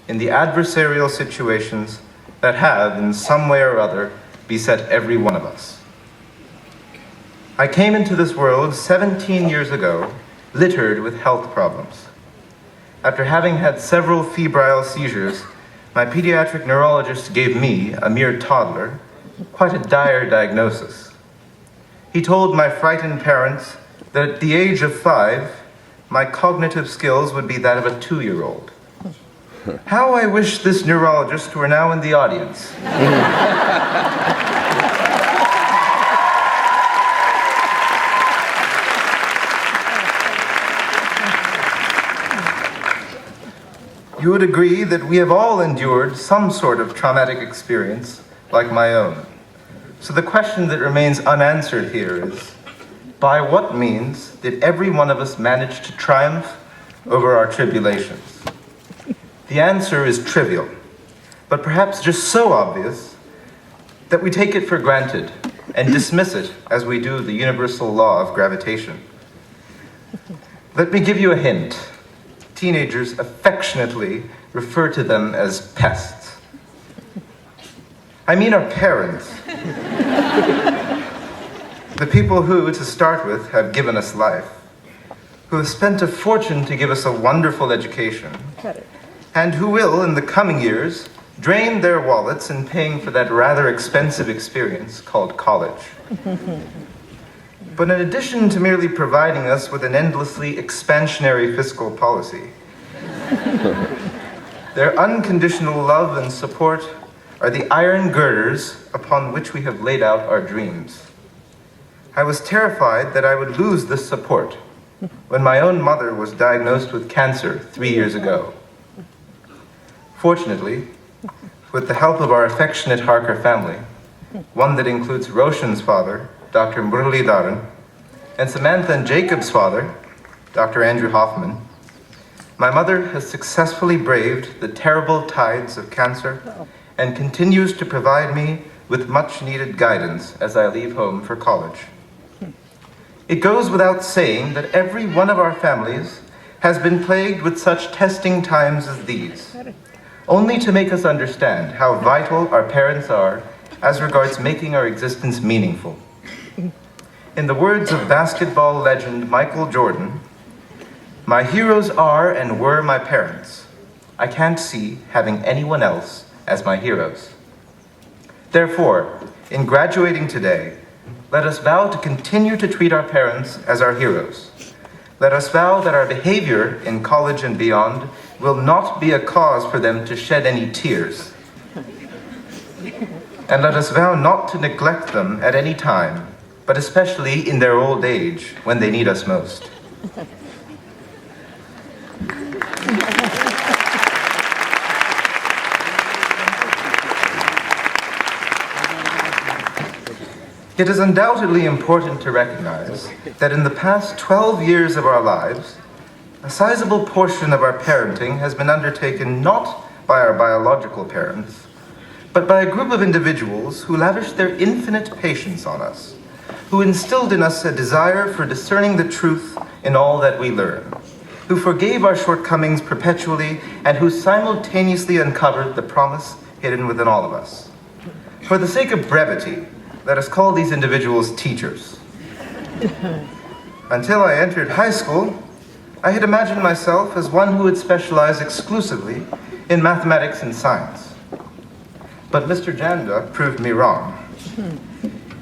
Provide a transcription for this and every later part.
in the adversarial situations that have, in some way or other, beset every one of us. I came into this world 17 years ago, littered with health problems. After having had several febrile seizures, my pediatric neurologist gave me, a mere toddler, quite a dire diagnosis. He told my frightened parents that at the age of 5, my cognitive skills would be that of a 2-year-old. How I wish this neurologist were now in the audience. You would agree that we have all endured some sort of traumatic experience like my own. So the question that remains unanswered here is, by what means did every one of us manage to triumph over our tribulations? The answer is trivial, but perhaps just so obvious that we take it for granted and dismiss it as we do the universal law of gravitation. Let me give you a hint. Teenagers affectionately refer to them as pests. I mean our parents. The people who, to start with, have given us life, who have spent a fortune to give us a wonderful education, and who will, in the coming years, drain their wallets in paying for that rather expensive experience called college. But in addition to merely providing us with an endlessly expansionary fiscal policy, their unconditional love and support are the iron girders upon which we have laid out our dreams. I was terrified that I would lose this support when my own mother was diagnosed with cancer 3 years ago. Fortunately, with the help of our affectionate Harker family, one that includes Roshan's father, Dr. Muralidharan, and Samantha and Jacob's father, Dr. Andrew Hoffman, my mother has successfully braved the terrible tides of cancer and continues to provide me with much-needed guidance as I leave home for college. It goes without saying that every one of our families has been plagued with such testing times as these, only to make us understand how vital our parents are as regards making our existence meaningful. In the words of basketball legend Michael Jordan, "My heroes are and were my parents. I can't see having anyone else as my heroes." Therefore, in graduating today, let us vow to continue to treat our parents as our heroes. Let us vow that our behavior in college and beyond will not be a cause for them to shed any tears. And let us vow not to neglect them at any time, but especially in their old age when they need us most. It is undoubtedly important to recognize that in the past 12 years of our lives, a sizable portion of our parenting has been undertaken not by our biological parents, but by a group of individuals who lavished their infinite patience on us, who instilled in us a desire for discerning the truth in all that we learn, who forgave our shortcomings perpetually, and who simultaneously uncovered the promise hidden within all of us. For the sake of brevity, let us call these individuals teachers. Until I entered high school, I had imagined myself as one who would specialize exclusively in mathematics and science. But Mr. Janda proved me wrong.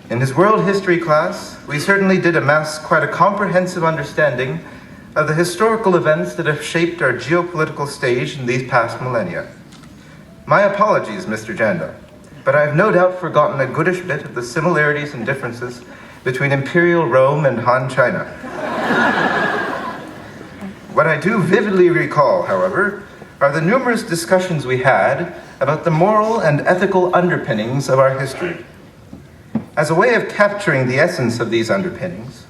In his world history class, we certainly did amass quite a comprehensive understanding of the historical events that have shaped our geopolitical stage in these past millennia. My apologies, Mr. Janda, but I have no doubt forgotten a goodish bit of the similarities and differences between Imperial Rome and Han China. What I do vividly recall, however, are the numerous discussions we had about the moral and ethical underpinnings of our history. As a way of capturing the essence of these underpinnings,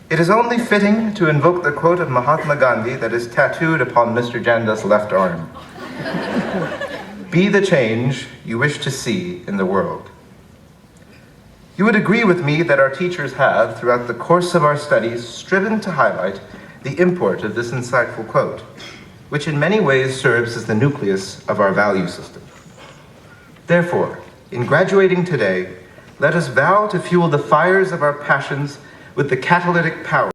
it is only fitting to invoke the quote of Mahatma Gandhi that is tattooed upon Mr. Janda's left arm. Be the change you wish to see in the world. You would agree with me that our teachers have, throughout the course of our studies, striven to highlight the import of this insightful quote. which in many ways serves as the nucleus of our value system. Therefore, in graduating today, let us vow to fuel the fires of our passions with the catalytic power